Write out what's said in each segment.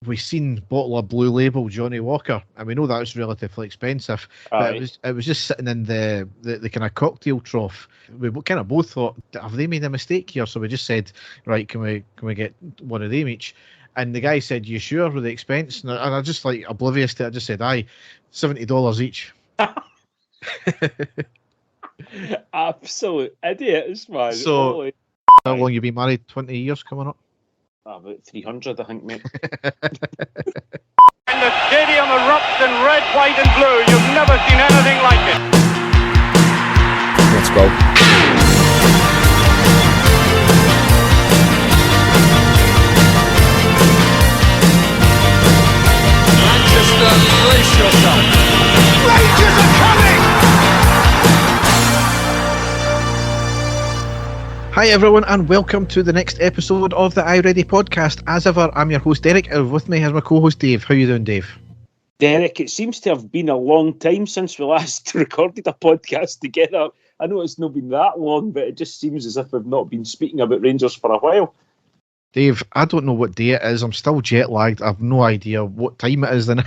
we've seen bottle of Blue Label Johnny Walker, and we know that was relatively expensive, but it was just sitting in the kind of cocktail trough. We kind of both thought, have they made a mistake here? So we just said, right, can we get one of them each? And the guy said, you sure with the expense? And I just, like, oblivious to it, I just said, aye, $70 each. Absolute idiots, man. So, how long you been married? 20 years coming up? About 300, I think, mate. And the stadium erupts in red, white and blue. You've never seen anything like it. Let's go. Manchester, brace yourself. Rangers are coming! Hi everyone, and welcome to the next episode of the I Ready podcast. As ever, I'm your host Derek, and with me is my co-host Dave. How you doing, Dave? Derek, it seems to have been a long time since we last recorded a podcast together. I know it's not been that long, but it just seems as if we've not been speaking about Rangers for a while. Dave, I don't know what day it is. I'm still jet lagged. I've no idea what time it is now.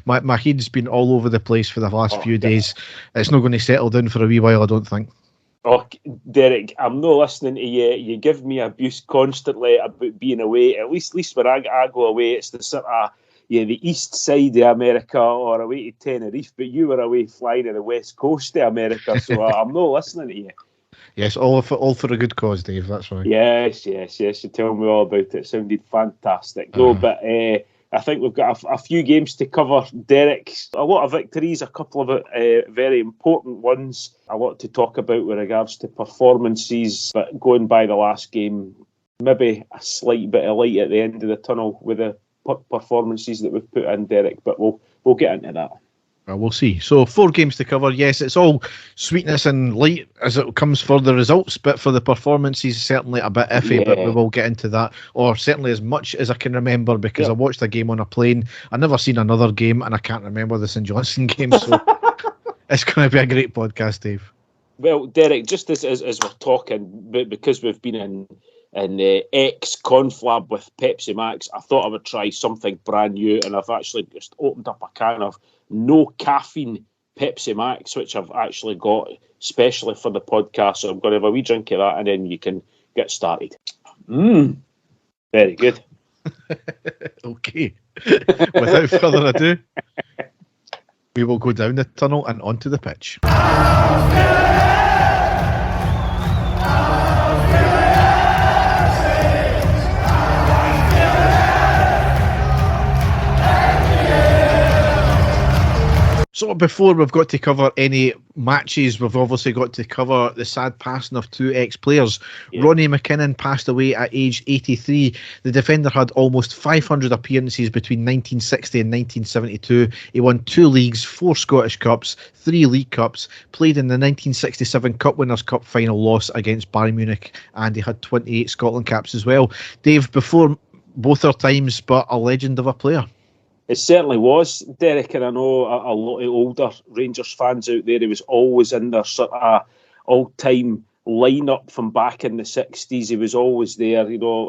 My head's been all over the place for the last few days. It's not going to settle down for a wee while, I don't think. Oh, Derek, I'm not listening to you. You give me abuse constantly about being away. At least when I go away, it's the sort of the east side of America or away to Tenerife. But you were away flying to the west coast of America, so I'm not listening to you. Yes, all for a good cause, Dave. That's right. Yes. You tell me all about it. It sounded fantastic. No, but I think we've got a few games to cover, Derek. A lot of victories, a couple of very important ones. A lot to talk about with regards to performances. But going by the last game, maybe a slight bit of light at the end of the tunnel with the performances that we've put in, Derek. But we'll get into that. Well, we'll see. So 4 games to cover. Yes, it's all sweetness and light as it comes for the results, but for the performances, certainly a bit iffy, but we will get into that, or certainly as much as I can remember, because I watched a game on a plane. I've never seen another game, and I can't remember the St Johnstone game, so it's going to be a great podcast, Dave. Well, Derek, just as we're talking, because we've been in ex-conflab with Pepsi Max, I thought I would try something brand new, and I've actually just opened up a can of no caffeine Pepsi Max, which I've actually got specially for the podcast. So I'm going to have a wee drink of that, and then you can get started. Very good. Okay. Without further ado, we will go down the tunnel and onto the pitch. So before we've got to cover any matches, we've obviously got to cover the sad passing of 2 ex-players. Yeah. Ronnie McKinnon passed away at age 83. The defender had almost 500 appearances between 1960 and 1972. He won 2 leagues, 4 Scottish Cups, 3 League Cups, played in the 1967 Cup Winners' Cup final loss against Bayern Munich, and he had 28 Scotland caps as well. Dave, before both our times, but a legend of a player. It certainly was, Derek, and I know a lot of older Rangers fans out there. He was always in their sort of all-time lineup from back in the 60s. He was always there,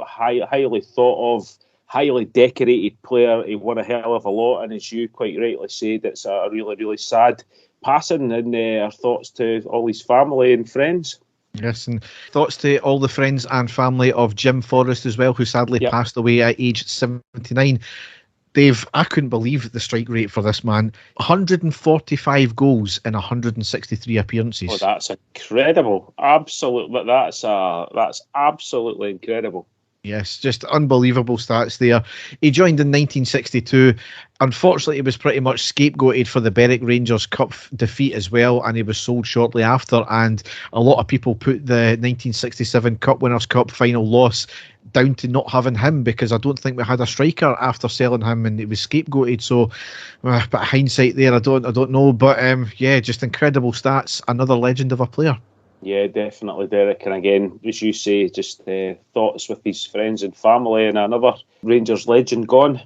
highly thought of, highly decorated player. He won a hell of a lot, and as you quite rightly said, it's a really, really sad passing, and our thoughts to all his family and friends. Yes, and thoughts to all the friends and family of Jim Forrest as well, who sadly passed away at age 79. Dave, I couldn't believe the strike rate for this man. 145 goals in 163 appearances. Oh, that's incredible. Absolutely. That's absolutely incredible. Yes, just unbelievable stats there. He joined in 1962. Unfortunately, he was pretty much scapegoated for the Berwick Rangers Cup defeat as well, and he was sold shortly after. And a lot of people put the 1967 Cup Winners' Cup final loss down to not having him, because I don't think we had a striker after selling him, and he was scapegoated. So, but hindsight there, I don't know. But just incredible stats. Another legend of a player. Yeah, definitely, Derek. And again, as you say, just thoughts with his friends and family, and another Rangers legend gone.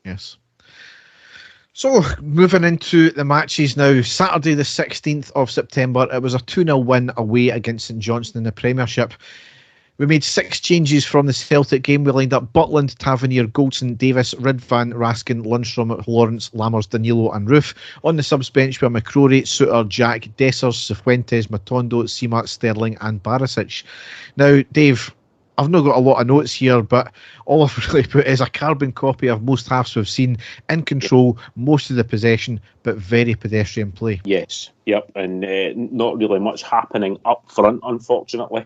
Yes. So, moving into the matches now. Saturday the 16th of September, it was a 2-0 win away against St Johnstone in the Premiership. We made 6 changes from the Celtic game. We lined up Butland, Tavernier, Goldson, Davis, Ridvan, Raskin, Lundstrom, Lawrence, Lammers, Danilo and Roof. On the subs bench we have McCrory, Suter, Jack, Dessers, Cifuentes, Matondo, Seamat, Sterling and Barisic. Now, Dave, I've not got a lot of notes here, but all I've really put is a carbon copy of most halves we've seen, in control, most of the possession, but very pedestrian play. Yes, yep, and not really much happening up front, unfortunately.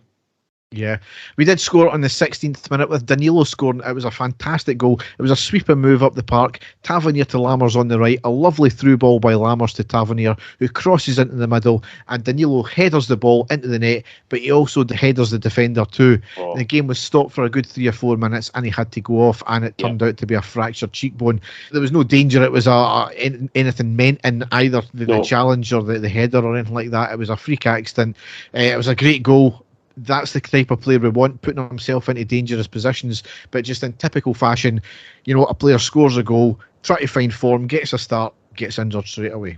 Yeah, we did score on the 16th minute with Danilo scoring. It was a fantastic goal. It was a sweeping move up the park. Tavernier to Lammers on the right. A lovely through ball by Lammers to Tavernier, who crosses into the middle, and Danilo headers the ball into the net, but he also headers the defender too. The game was stopped for a good 3 or 4 minutes, and he had to go off, and it turned out to be a fractured cheekbone. There was no danger it was anything meant in either the challenge or the header or anything like that. It was a freak accident. It was a great goal. That's the type of player we want, putting himself into dangerous positions, but just in typical fashion, a player scores a goal, try to find form, gets a start, gets injured straight away.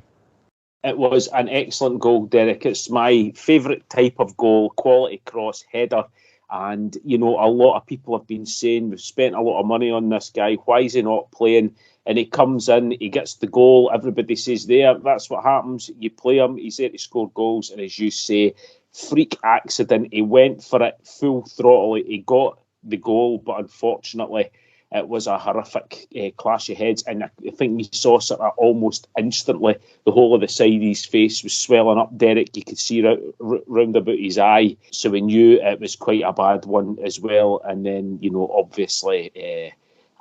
It was an excellent goal, Derek. It's my favourite type of goal, quality cross header. And, a lot of people have been saying, we've spent a lot of money on this guy, why is he not playing? And he comes in, he gets the goal, everybody says that's what happens. You play him, he's there to score goals, and as you say, freak accident. He went for it full throttle. He got the goal, but unfortunately, it was a horrific clash of heads. And I think we saw sort of almost instantly the whole of the side of his face was swelling up. Derek, you could see round about his eye, so we knew it was quite a bad one as well. And then, obviously,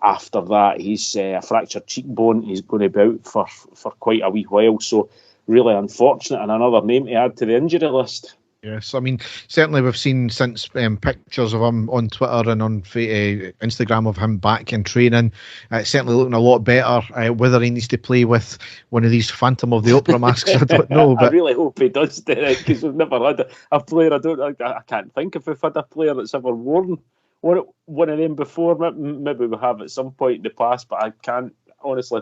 after that, he's a fractured cheekbone. He's going to be out for quite a wee while. So really unfortunate, and another name to add to the injury list. Yes, I mean, certainly we've seen since pictures of him on Twitter and on Instagram of him back in training. Certainly looking a lot better. Whether he needs to play with one of these Phantom of the Opera masks, I don't know. But I really hope he does, Derek, because we've never had a player. I can't think if we've had a player that's ever worn one of them before. Maybe we have at some point in the past, but I can't honestly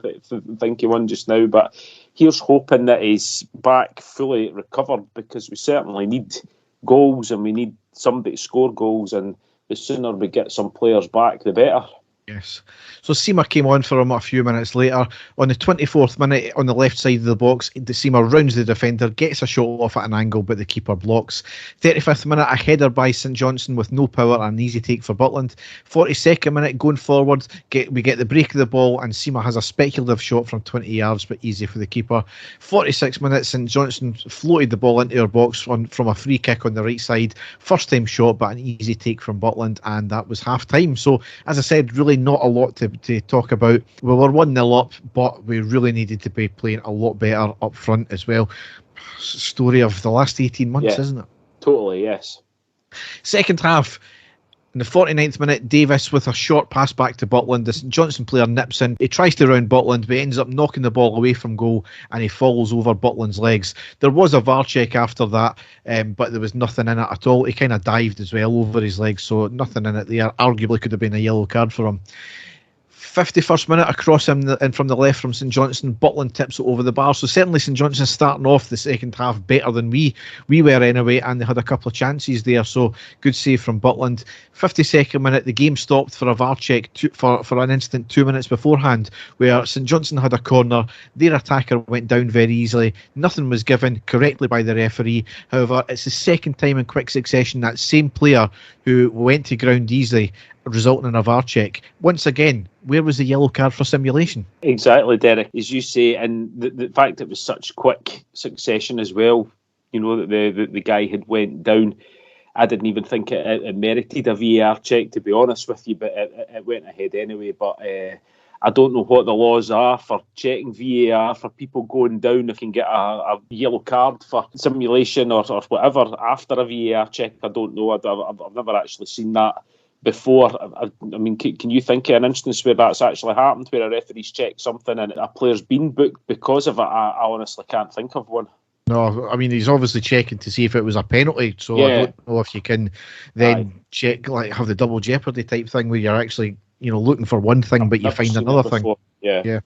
think of one just now. But here's hoping that he's back fully recovered, because we certainly need goals and we need somebody to score goals, and the sooner we get some players back, the better. Yes. So Seema came on for him a few minutes later. On the 24th minute, on the left side of the box, Seema rounds the defender, gets a shot off at an angle, but the keeper blocks. 35th minute, a header by St Johnstone with no power and an easy take for Butland. 42nd minute, going forward, we get the break of the ball, and Seema has a speculative shot from 20 yards, but easy for the keeper. 46 minutes, St Johnstone floated the ball into our box from a free kick on the right side. First time shot, but an easy take from Butland, and that was half time. So, as I said, really not a lot to talk about. We were 1-0 up, but we really needed to be playing a lot better up front as well. Story of the last 18 months, isn't it? Totally, yes. Second half, in the 49th minute, Davis with a short pass back to Butland. The St Johnstone player nips in. He tries to round Butland, but he ends up knocking the ball away from goal, and he falls over Butland's legs. There was a VAR check after that, but there was nothing in it at all. He kind of dived as well over his legs, so nothing in it there. Arguably could have been a yellow card for him. 51st minute, across him and from the left from St Johnstone, Butland tips it over the bar. So certainly St Johnstone starting off the second half better than we were anyway, and they had a couple of chances there, so good save from Butland. 52nd minute, the game stopped for a VAR check for an instant 2 minutes beforehand, where St Johnstone had a corner. Their attacker went down very easily. Nothing was given correctly by the referee. However, it's the second time in quick succession that same player who went to ground easily, resulting in a VAR check. Once again, where was the yellow card for simulation? Exactly, Derek, as you say, and the fact it was such quick succession as well, that the guy had went down. I didn't even think it merited a VAR check, to be honest with you, but it went ahead anyway. But I don't know what the laws are for checking VAR for people going down. They can get a yellow card for simulation or whatever after a VAR check. I don't know. I've never actually seen that before. I mean, can you think of an instance where that's actually happened, where a referee's checked something and a player's been booked because of it? I honestly can't think of one. No, I mean, he's obviously checking to see if it was a penalty, so I don't know if you can then check, like have the double jeopardy type thing where you're actually, looking for one thing but you find another thing. Yeah.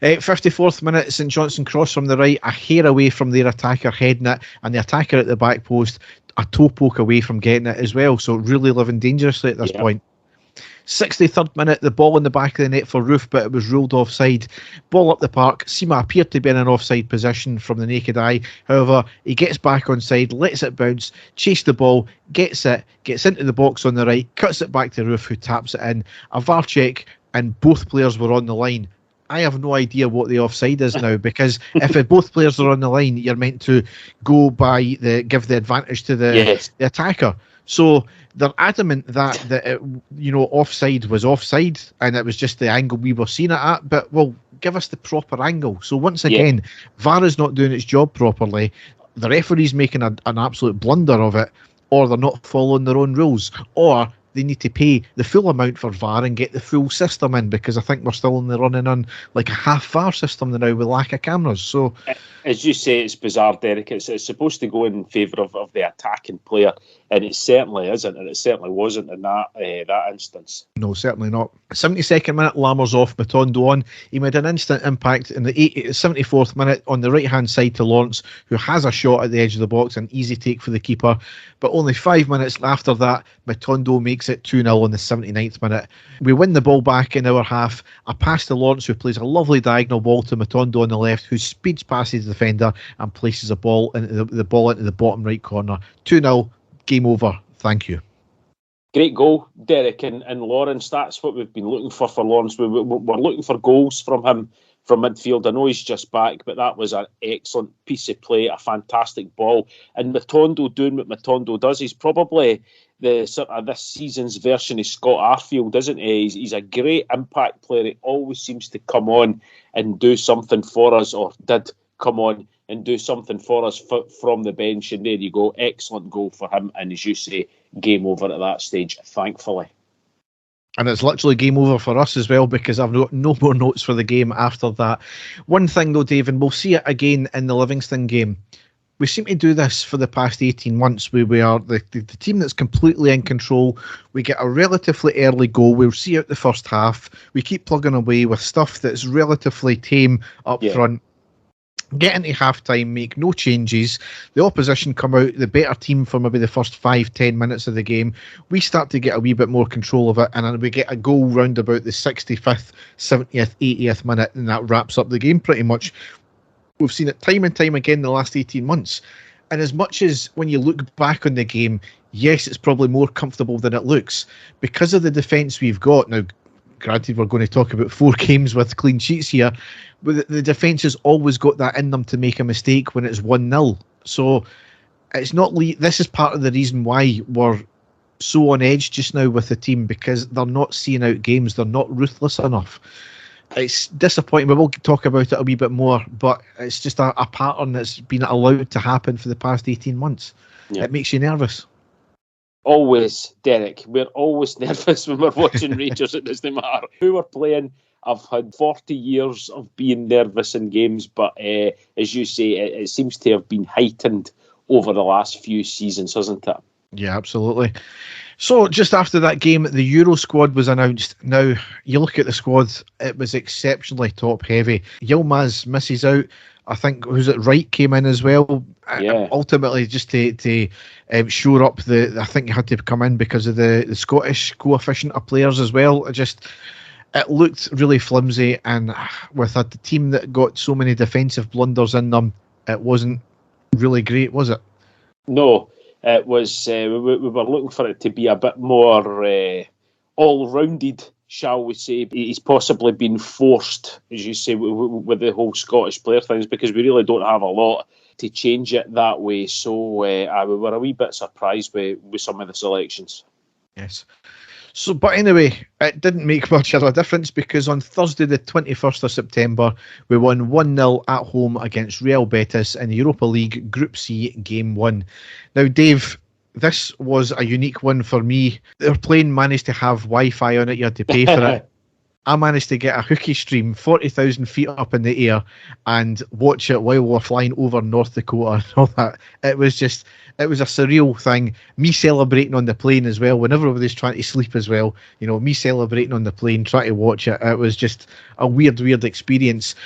54th minute, St Johnstone cross from the right, a hair away from their attacker heading it, and the attacker at the back post a toe poke away from getting it as well. So really living dangerously at this point. 63rd minute, the ball in the back of the net for Roof, but it was ruled offside. Ball up the park. Sima appeared to be in an offside position from the naked eye. However, he gets back on side, lets it bounce, chase the ball, gets into the box on the right, cuts it back to Roof, who taps it in. A VAR check, and both players were on the line. I have no idea what the offside is now, because if both players are on the line, you're meant to give the advantage to the attacker. So they're adamant that offside was offside, and it was just the angle we were seeing it at. But well, give us the proper angle. So once again, VAR is not doing its job properly. The referee's making an absolute blunder of it, or they're not following their own rules, or they need to pay the full amount for VAR and get the full system in, because I think we're still only running on like a half VAR system now with lack of cameras. So, as you say, it's bizarre, Derek. It's supposed to go in favour of the attacking player, and it certainly isn't, and it certainly wasn't in that instance. No, certainly not. 72nd minute, Lammers off, Matondo on. He made an instant impact in the 74th minute on the right-hand side to Lawrence, who has a shot at the edge of the box, an easy take for the keeper. But only 5 minutes after that, Matondo makes it 2-0 on the 79th minute. We win the ball back in our half. A pass to Lawrence, who plays a lovely diagonal ball to Matondo on the left, who speeds past his defender and places the ball into the bottom right corner. 2-0, game over. Thank you. Great goal, Derek, and Lawrence. That's what we've been looking for Lawrence. We're looking for goals from him from midfield. I know he's just back, but that was an excellent piece of play, a fantastic ball. And Matondo doing what Matondo does. He's probably the sort of this season's version of Scott Arfield, isn't he? He's a great impact player. He always seems to come on and do something for us, or did come on and do something for us from the bench. And there you go, excellent goal for him. And as you say, game over at that stage, thankfully. And it's literally game over for us as well, because I've got no more notes for the game after that. One thing though, Dave, and we'll see it again in the Livingston game. We seem to do this for the past 18 months. We are the team that's completely in control. We get a relatively early goal. We'll see out the first half. We keep plugging away with stuff that's relatively tame up front. Get into half-time, make no changes. The opposition come out, the better team for maybe the first 5-10 minutes of the game. We start to get a wee bit more control of it, and then we get a goal round about the 65th, 70th, 80th minute, and that wraps up the game pretty much. We've seen it time and time again in the last 18 months. And as much as when you look back on the game, yes, it's probably more comfortable than it looks. Because of the defence we've got, now granted we're going to talk about 4 games with clean sheets here, but the defence has always got that in them to make a mistake when it's 1-0. So it's not this is part of the reason why we're so on edge just now with the team, because they're not seeing out games, they're not ruthless enough. It's disappointing. We will talk about it a wee bit more, but it's just a pattern that's been allowed to happen for the past 18 months. Yeah. It makes you nervous. Always, Derek. We're always nervous when we're watching Rangers. It doesn't matter who we're playing. I've had 40 years of being nervous in games, but as you say, it seems to have been heightened over the last few seasons, hasn't it? Yeah, absolutely. So just after that game, the Euro squad was announced. Now, you look at the squad, it was exceptionally top-heavy. Yilmaz misses out. I think, who's it, Wright came in as well. Yeah. Ultimately, just to shore up I think he had to come in because of the Scottish coefficient of players as well. It looked really flimsy, and with a team that got so many defensive blunders in them, it wasn't really great, was it? No. It was. We were looking for it to be a bit more all-rounded, shall we say. He's possibly been forced, as you say, with the whole Scottish player things, because we really don't have a lot to change it that way. So we were a wee bit surprised with some of the selections. Yes. So, but anyway, it didn't make much of a difference, because on Thursday, the 21st of September, we won 1-0 at home against Real Betis in the Europa League Group C Game 1. Now, Dave, this was a unique one for me. Their plane managed to have Wi-Fi on it. You had to pay for it. I managed to get a hooky stream 40,000 feet up in the air and watch it while we were flying over North Dakota and all that. It was a surreal thing. Me celebrating on the plane as well, when everybody's trying to sleep as well. You know, me celebrating on the plane, trying to watch it. It was just a weird experience.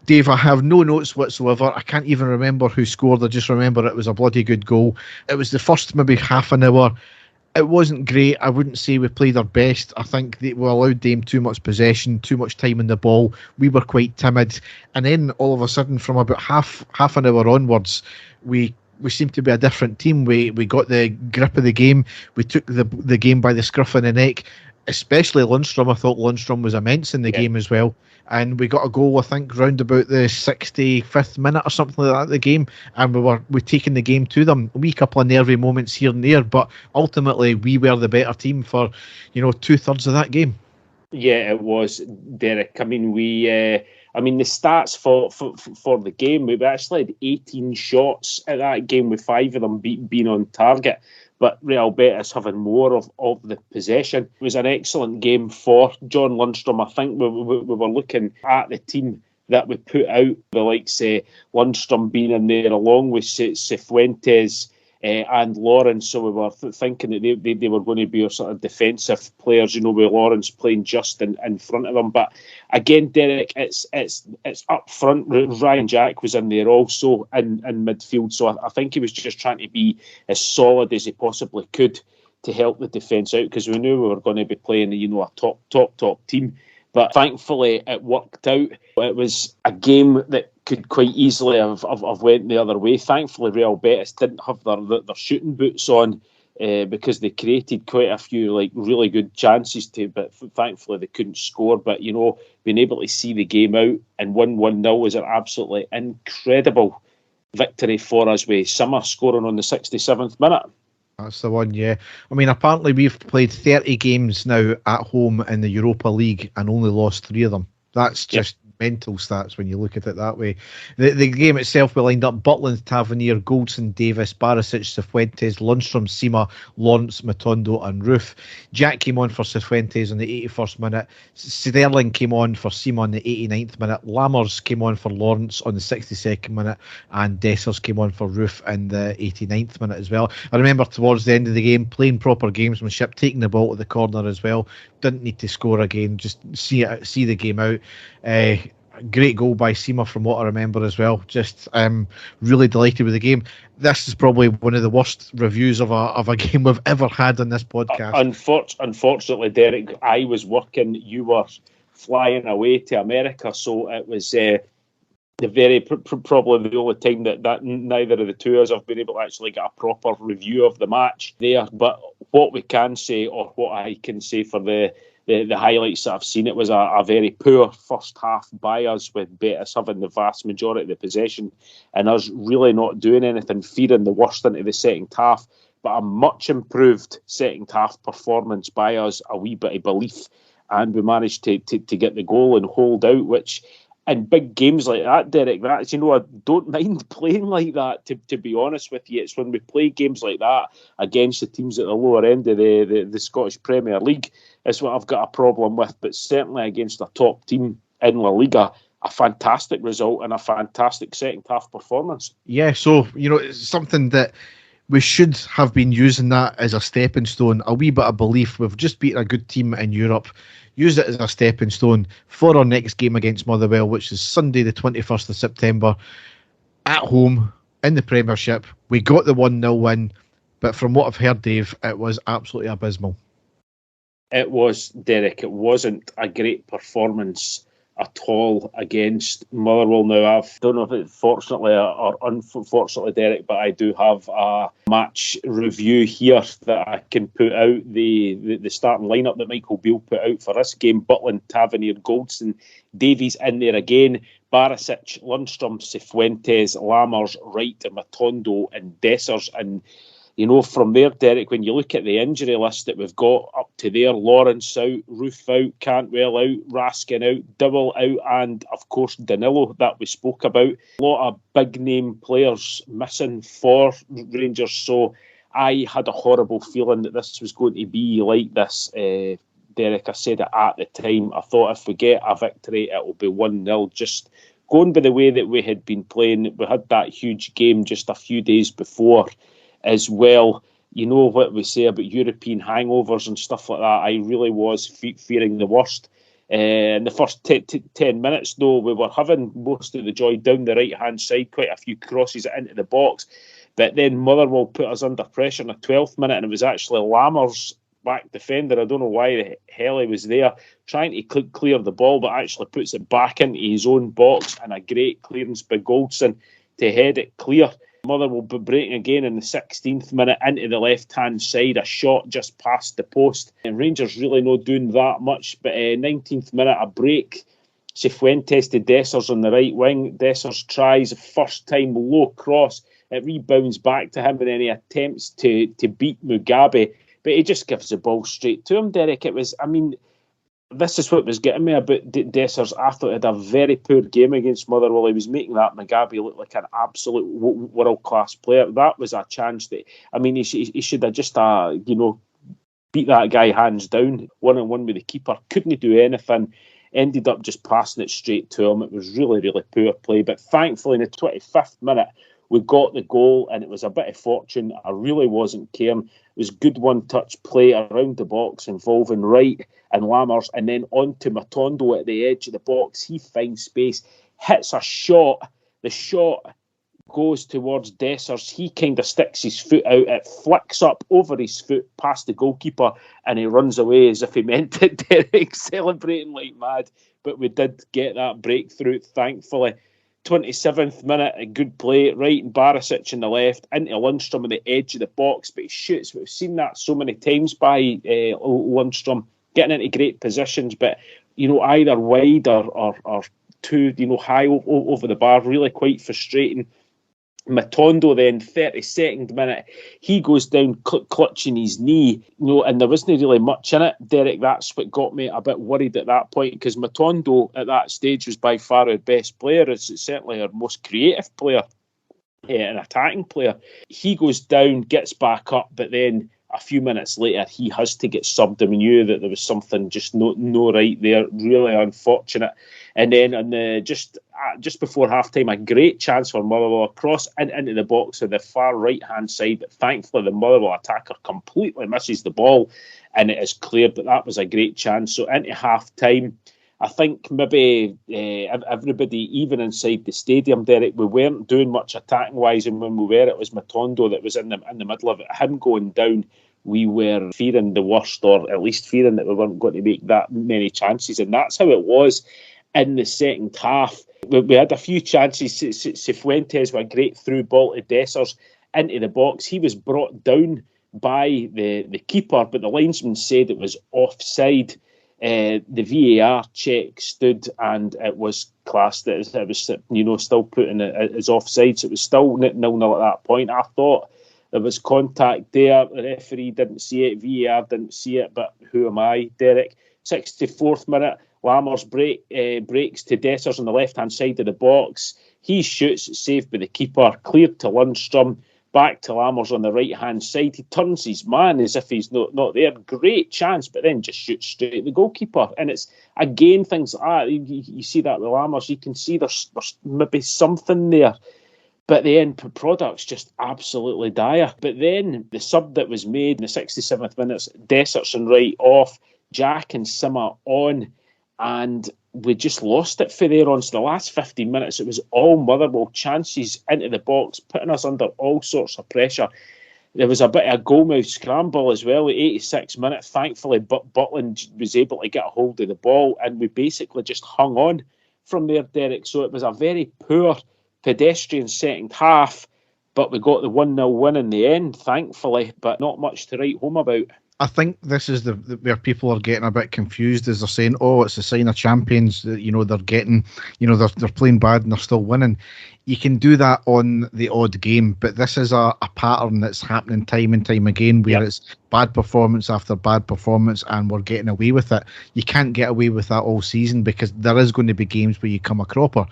Dave, I have no notes whatsoever. I can't even remember who scored. I just remember it was a bloody good goal. It was the first maybe half an hour. It wasn't great. I wouldn't say we played our best. I think we allowed them too much possession, too much time in the ball. We were quite timid. And then all of a sudden, from about half an hour onwards, we seemed to be a different team. We got the grip of the game. We took the game by the scruff of the neck. Especially Lundstrom. I thought Lundstrom was immense in the game as well. And we got a goal, I think, round about the 65th minute or something like that of the game. And we taking the game to them. A wee couple of nervy moments here and there, but ultimately we were the better team for, 2/3 of that game. Yeah, it was, Derek. I mean, the stats for the game, we actually had 18 shots at that game, with 5 of them being on target. But Real Betis having more of the possession. It was an excellent game for John Lundstrom. I think we were looking at the team that we put out, the likes of Lundstrom being in there along with Cifuentes and Lawrence. So we were thinking that they were going to be our sort of defensive players, with Lawrence playing just in front of them. But again, Derek, it's up front. Ryan Jack was in there also in midfield. So I think he was just trying to be as solid as he possibly could to help the defence out, because we knew we were going to be playing, a top team. But thankfully, it worked out. It was a game that could quite easily have went the other way. Thankfully, Real Betis didn't have their shooting boots on because they created quite a few really good chances but thankfully they couldn't score. But, being able to see the game out and win 1-0 was an absolutely incredible victory for us, with Summer scoring on the 67th minute. That's the one, yeah. I mean, apparently we've played 30 games now at home in the Europa League and only lost 3 of them. That's just mental stats when you look at it that way. The game itself, we lined up Butland, Tavernier, Goldson, Davis, Barisic, Cifuentes, Lundstrom, Sima, Lawrence, Matondo and Roof. Jack came on for Cifuentes on the 81st minute. Sterling came on for Sima on the 89th minute. Lammers came on for Lawrence on the 62nd minute. And Dessers came on for Roof in the 89th minute as well. I remember towards the end of the game, playing proper gamesmanship, taking the ball to the corner as well. Didn't need to score again, just see the game out. Great goal by Sima from what I remember as well. Just really delighted with the game. This is probably one of the worst reviews of a game we've ever had on this podcast. Unfortunately, Derek, I was working. You were flying away to America, so it was probably the only time that neither of the two of us have been able to actually get a proper review of the match there. But what we can say, or what I can say for the highlights that I've seen, it was a very poor first half by us, with Betis having the vast majority of the possession and us really not doing anything, feeding the worst into the second half. But a much improved second half performance by us, a wee bit of belief, and we managed to get the goal and hold out, which in big games like that, Derek, I don't mind playing like that, to be honest with you. It's when we play games like that against the teams at the lower end of the Scottish Premier League is what I've got a problem with. But certainly against a top team in La Liga, a fantastic result and a fantastic second half performance. Yeah, so, it's something that we should have been using that as a stepping stone, a wee bit of belief. We've just beaten a good team in Europe. Use it as a stepping stone for our next game against Motherwell, which is Sunday the 21st of September at home in the Premiership. We got the 1-0 win, but from what I've heard, Dave, it was absolutely abysmal. It was, Derek. It wasn't a great performance at all against Motherwell. Now, I don't know if it's fortunately or unfortunately, Derek, but I do have a match review here that I can put out, the starting lineup that Michael Beale put out for this game. Butland, Tavernier, Goldson, Davies in there again, Barisic, Lundstrom, Cifuentes, Lammers, Wright, Matondo and Dessers. And from there, Derek, when you look at the injury list that we've got up to there, Lawrence out, Roof out, Cantwell out, Raskin out, Dowell out, and of course Danilo that we spoke about. A lot of big name players missing for Rangers, so I had a horrible feeling that this was going to be like this. Derek, I said it at the time. I thought if we get a victory, it will be 1-0. Just going by the way that we had been playing, we had that huge game just a few days before as well. You know what we say about European hangovers and stuff like that. I really was fearing the worst. In the first 10 minutes, though, we were having most of the joy down the right-hand side, quite a few crosses into the box. But then Motherwell put us under pressure in the 12th minute, and it was actually Lammers, back defender. I don't know why the hell he was there, trying to clear the ball, but actually puts it back into his own box, and a great clearance by Goldson to head it clear. Motherwell be breaking again in the 16th minute into the left-hand side, a shot just past the post. And Rangers really not doing that much, but 19th minute, a break. Cifuentes to Dessers on the right wing. Dessers tries a first-time low cross. It rebounds back to him, and then he attempts to beat Mugabe, but he just gives the ball straight to him, Derek. It was, this is what was getting me about Dessers. I thought he had a very poor game against Motherwell. He was making that Mugabe look like an absolute world-class player. That was a chance that, he should have just, beat that guy hands down, one-on-one with the keeper. Couldn't do anything. Ended up just passing it straight to him. It was really, really poor play. But thankfully, in the 25th minute, we got the goal, and it was a bit of fortune. I really wasn't caring. It was good one-touch play around the box involving Wright and Lammers, and then on to Matondo at the edge of the box. He finds space, hits a shot. The shot goes towards Dessers. He kind of sticks his foot out. It flicks up over his foot past the goalkeeper, and he runs away as if he meant it, Derek, celebrating like mad. But we did get that breakthrough, thankfully. 27th minute, a good play, Wright and Barisic in the left, into Lundstrom on the edge of the box, but he shoots. We've seen that so many times by Lundstrom, getting into great positions, but either wide or too high over the bar, really quite frustrating. Matondo then, 32nd minute, he goes down clutching his knee, and there wasn't really much in it, Derek. That's what got me a bit worried at that point, because Matondo at that stage was by far our best player. It's certainly our most creative player, an attacking player. He goes down, gets back up, but then a few minutes later he has to get subbed, and we knew that there was something just no right there. Really unfortunate. And then on the just before half-time, a great chance for Motherwell, across into the box on the far right-hand side, but thankfully the Motherwell attacker completely misses the ball, and it is cleared, but that was a great chance. So into half-time, I think maybe everybody, even inside the stadium, Derek, we weren't doing much attacking-wise, and when we were, it was Matondo that was in the middle of it. Him going down, we were fearing the worst, or at least fearing that we weren't going to make that many chances, and that's how it was in the second half. We had a few chances. Cifuentes with a great through ball to Dessers into the box. He was brought down by the keeper, but the linesman said it was offside. The VAR check stood, and it was classed as it was still put in as offside, so it was still 0-0 at that point. I thought there was contact there. The referee didn't see it, VAR didn't see it, but who am I, Derek? 64th minute, Lammers breaks to Dessers on the left-hand side of the box. He shoots, saved by the keeper, cleared to Lundstrom, back to Lammers on the right-hand side. He turns his man as if he's not there. Great chance, but then just shoots straight at the goalkeeper. And it's, again, things like that. You see that with Lammers. You can see there's maybe something there. But the end product's just absolutely dire. But then the sub that was made in the 67th minute, Dessers and Wright off, Jack and Simmer on, and we just lost it for there on. So the last 15 minutes, it was all Motherwell chances into the box, putting us under all sorts of pressure. There was a bit of a goalmouth scramble as well at 86 minutes. Thankfully, Butland was able to get a hold of the ball, and we basically just hung on from there, Derek. So it was a very poor, pedestrian second half, but we got the 1-0 win in the end, thankfully, but not much to write home about. I think this is where people are getting a bit confused, as they're saying, "Oh, it's a sign of champions." They're getting, they're playing bad and they're still winning. You can do that on the odd game, but this is a pattern that's happening time and time again, where it's bad performance after bad performance, and we're getting away with it. You can't get away with that all season, because there is going to be games where you come a cropper.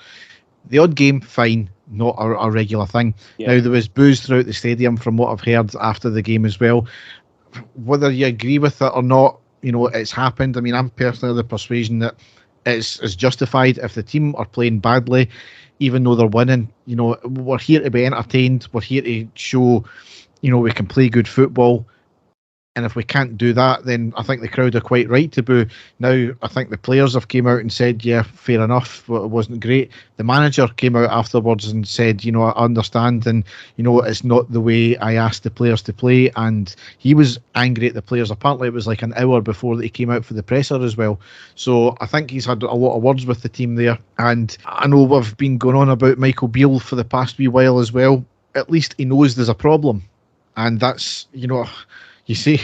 The odd game, fine, not a regular thing. Now, there was boos throughout the stadium from what I've heard after the game as well. Whether you agree with it or not, it's happened. I mean, I'm personally of the persuasion that it's justified if the team are playing badly, even though they're winning. We're here to be entertained. We're here to show, we can play good football. And if we can't do that, then I think the crowd are quite right to boo. Now, I think the players have came out and said, yeah, fair enough, it wasn't great. The manager came out afterwards and said, I understand, and, it's not the way I asked the players to play. And he was angry at the players. Apparently, it was like an hour before that he came out for the presser as well. So I think he's had a lot of words with the team there. And I know we've been going on about Michael Beale for the past wee while as well. At least he knows there's a problem. And that's, you see,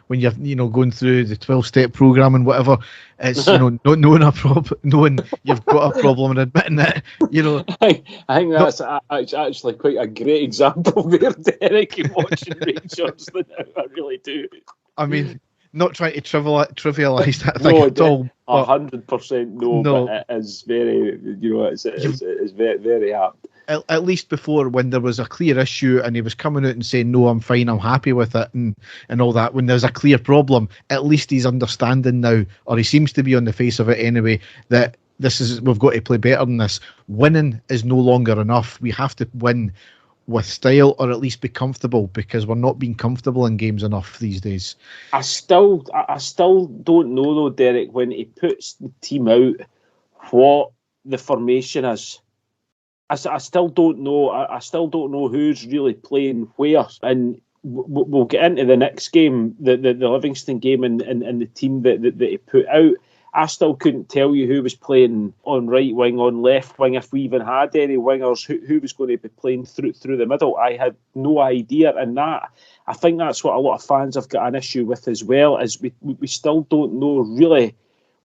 when you're going through the 12-step program and whatever, it's not knowing knowing you've got a problem and admitting it. I think that's actually quite a great example there, Derek. In watching Rangers, I really do. I mean, not trying to trivialise that thing at all. 100% no, but it is very, it's very, very apt. At least before, when there was a clear issue and he was coming out and saying, no, I'm fine, I'm happy with it, and all that, when there's a clear problem, at least he's understanding now, or he seems to be on the face of it anyway, that we've got to play better than this. Winning is no longer enough. We have to win with style, or at least be comfortable, because we're not being comfortable in games enough these days. I still don't know though, Derek, when he puts the team out, what the formation is. I still don't know. I still don't know who's really playing where. And we'll get into the next game, the Livingston game, and the team that he put out. I still couldn't tell you who was playing on right wing, on left wing, if we even had any wingers, who was going to be playing through the middle. I had no idea. And that, I think that's what a lot of fans have got an issue with as well, is we still don't know really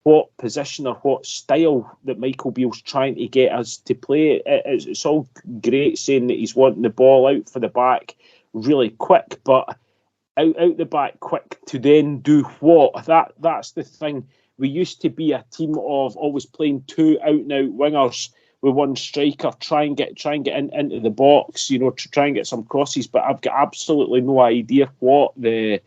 what position or what style that Michael Beale's trying to get us to play. It's all great saying that he's wanting the ball out for the back really quick, but out the back quick to then do what? That's the thing. We used to be a team of always playing two out-and-out wingers with one striker, try and get into the box, to try and get some crosses, but I've got absolutely no idea what the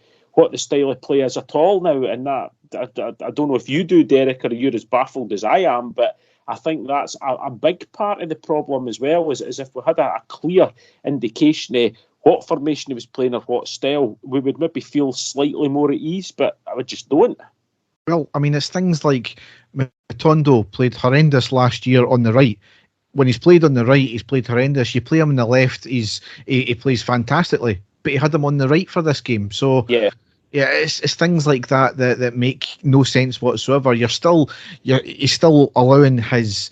style of play is at all now, and that I don't know if you do, Derek, or you're as baffled as I am, but I think that's a big part of the problem as well, is if we had a clear indication of what formation he was playing or what style, we would maybe feel slightly more at ease, but I just don't. Well, I mean, it's things like Matondo played horrendous last year on the right. When he's played on the right, he's played horrendous. You play him on the left, he plays fantastically, but he had him on the right for this game. So yeah, it's things like that make no sense whatsoever. He's still allowing his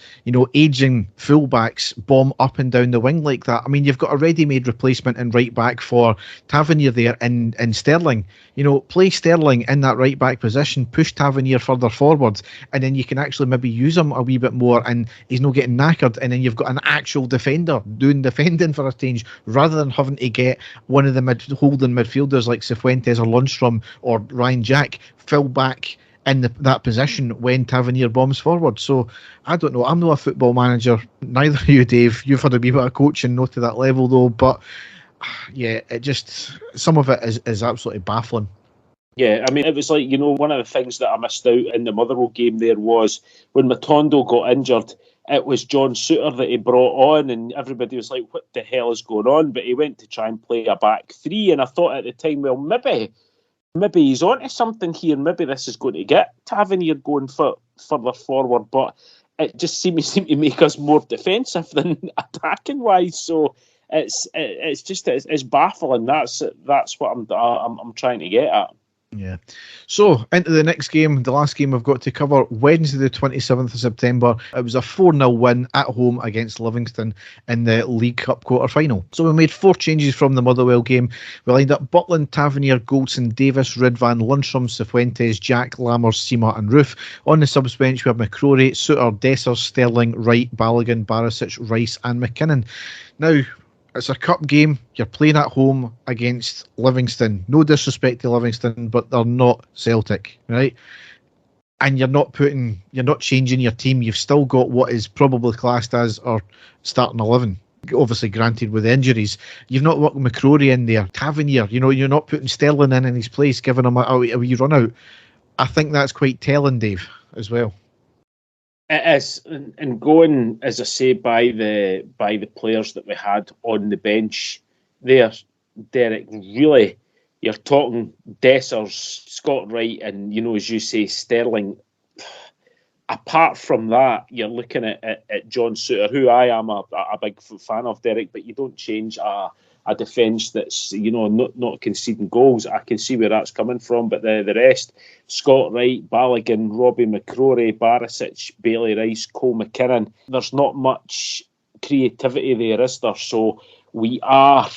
aging fullbacks bomb up and down the wing like that. I mean, you've got a ready-made replacement in right back for Tavernier there in Sterling. Play Sterling in that right back position, push Tavernier further forward, and then you can actually maybe use him a wee bit more, and he's not getting knackered. And then you've got an actual defender doing defending for a change, rather than having to get one of the holding midfielders like Cifuentes or Lundstrom or Ryan Jack fill back in that position when Tavernier bombs forward. So I don't know. I'm not a football manager. Neither are you, Dave. You've had a wee bit of coaching, not to that level though. But yeah, some of it is absolutely baffling. Yeah, I mean, it was like, one of the things that I missed out in the Motherwell game there was when Matondo got injured, it was John Souttar that he brought on, and everybody was like, what the hell is going on? But he went to try and play a back three, and I thought at the time, well, maybe he's onto something here. Maybe this is going to get Tavernier going further forward, but it just seems to make us more defensive than attacking wise. So it's baffling. That's what I'm trying to get at. Yeah. So, into the next game, the last game we've got to cover, Wednesday the 27th of September. It was a 4-0 win at home against Livingston in the League Cup quarter-final. So we made 4 changes from the Motherwell game. We lined up Butland, Tavernier, Goldson, Davis, Ridvan, Lundstrom, Cifuentes, Jack, Lammers, Seema and Roof. On the subs bench we have McCrory, Souttar, Dessers, Sterling, Wright, Balogun, Barisic, Rice and McKinnon. Now, it's a cup game. You're playing at home against Livingston. No disrespect to Livingston, but they're not Celtic, right? And you're not changing your team. You've still got what is probably classed as our starting 11. Obviously, granted with injuries. You've not got McCrory in there. Tavernier, you're not putting Sterling in his place, giving him a wee run out. I think that's quite telling, Dave, as well. It is, and going, as I say, by the players that we had on the bench there, Derek, really you're talking Dessers, Scott Wright, and, as you say, Sterling. Apart from that, you're looking at John Souttar, who I am a big fan of, Derek, but you don't change a defence that's, not conceding goals. I can see where that's coming from, but the rest, Scott Wright, Balogun, Robbie McCrory, Barisic, Bailey Rice, Cole McKinnon, there's not much creativity there, is there? So we are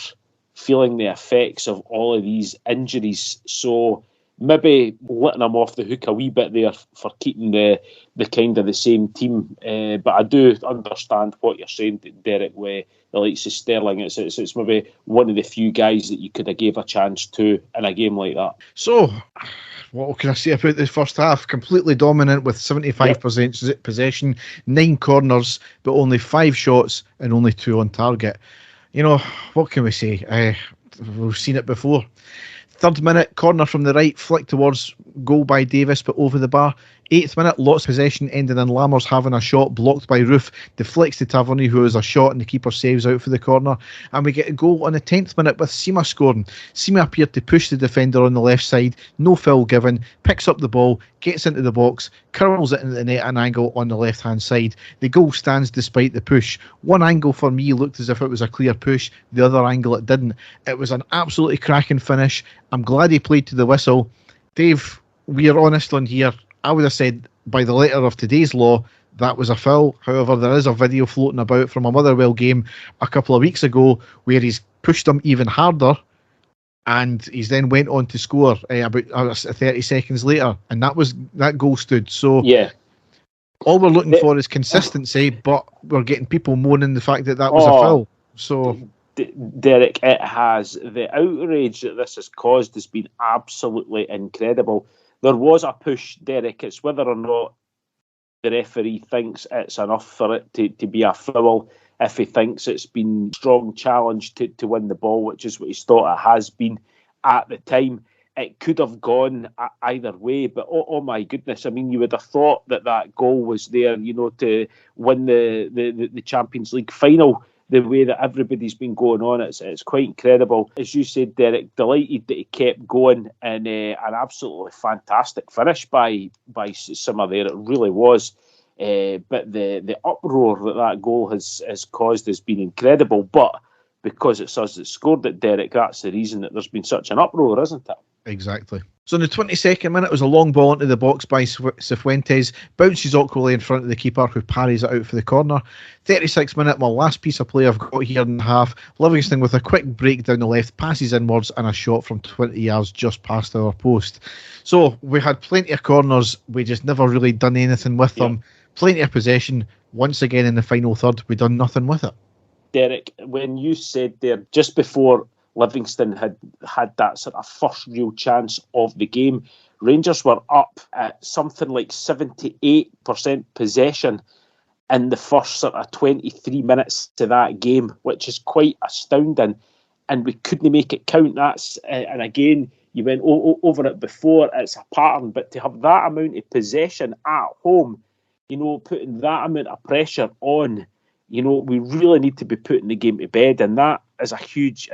feeling the effects of all of these injuries. So maybe letting them off the hook a wee bit there for keeping the kind of the same team. But I do understand what you're saying, Derek, with the likes of Sterling. It's maybe one of the few guys that you could have gave a chance to in a game like that. So, what can I say about the first half? Completely dominant with 75% possession, 9 corners, but only 5 shots and only 2 on target. What can we say? We've seen it before. 3rd minute, corner from the right, flick towards goal by Davis, but over the bar. 8th minute, lots of possession, ending in Lammers having a shot blocked by Roof, deflects to Tavernier, who has a shot, and the keeper saves out for the corner. And we get a goal on the 10th minute with Sima scoring. Sima appeared to push the defender on the left side, no foul given, picks up the ball, gets into the box, curls it into the net at an angle on the left-hand side. The goal stands despite the push. One angle for me looked as if it was a clear push, the other angle it didn't. It was an absolutely cracking finish. I'm glad he played to the whistle. Dave, we are honest on here. I would have said, by the letter of today's law, that was a foul. However, there is a video floating about from a Motherwell game a couple of weeks ago where he's pushed him even harder, and he's then went on to score about 30 seconds later, and that goal stood. So all we're looking for is consistency, but we're getting people moaning the fact that was a foul. So, Derek, it has. The outrage that this has caused has been absolutely incredible. There was a push, Derek. It's whether or not the referee thinks it's enough for it to be a foul. If he thinks it's been a strong challenge to win the ball, which is what he's thought it has been at the time, it could have gone either way. But oh my goodness, I mean, you would have thought that goal was there, to win the Champions League final. The way that everybody's been going on, it's quite incredible. As you said, Derek, delighted that he kept going, and an absolutely fantastic finish by Sima there. It really was. But the uproar that goal has caused has been incredible. But because it's us that scored it, Derek, that's the reason that there's been such an uproar, isn't it? Exactly. So in the 22nd minute, it was a long ball into the box by Cifuentes, bounces awkwardly in front of the keeper, who parries it out for the corner. 36th minute, my last piece of play I've got here in the half. Livingston with a quick break down the left, passes inwards, and a shot from 20 yards just past our post. So we had plenty of corners, we just never really done anything with them. Plenty of possession. Once again in the final third, we done nothing with it. Derek, when you said there just before Livingston had that sort of first real chance of the game, Rangers were up at something like 78% possession in the first sort of 23 minutes to that game, which is quite astounding, and we couldn't make it count. That's and again, you went over it before, it's a pattern, but to have that amount of possession at home, putting that amount of pressure on, we really need to be putting the game to bed, and that is a huge